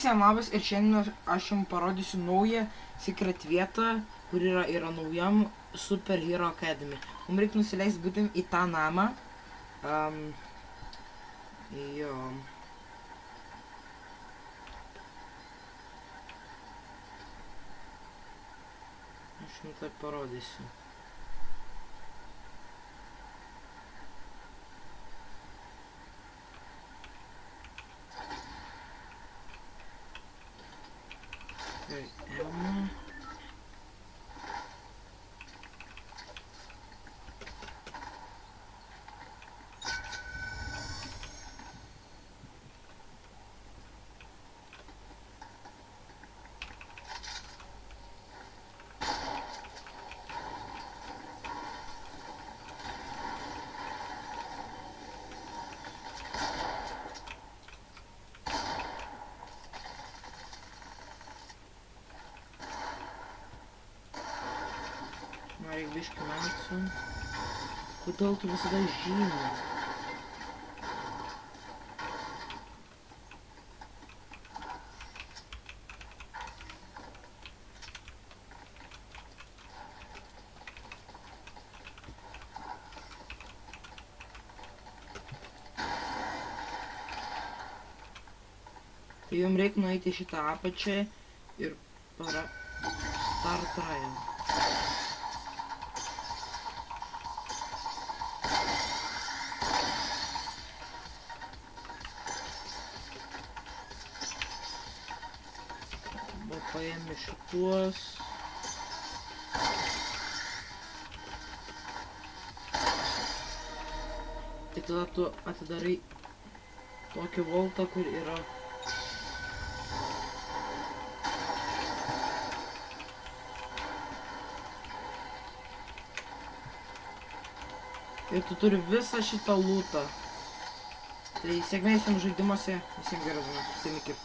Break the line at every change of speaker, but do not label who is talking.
Visiems labas ir šiandien aš jums parodysiu naują secret vietą, kur yra naujam Super Hero Academy. Mums reikia nusileisti būtent į tą namą. Jo. Aš jums tai parodysiu. Emma. Reikia biškį metų. Kodėl tu visada žymi? Tai jums reikia nueiti šitą apačią ir start trial. Paėmė šituos. Tai tada tu atidarai tokį voltą, kur yra ir tu turi visą šitą lūtą. Tai sėkmės jums žaidimuose, visiems geros dienos, iki.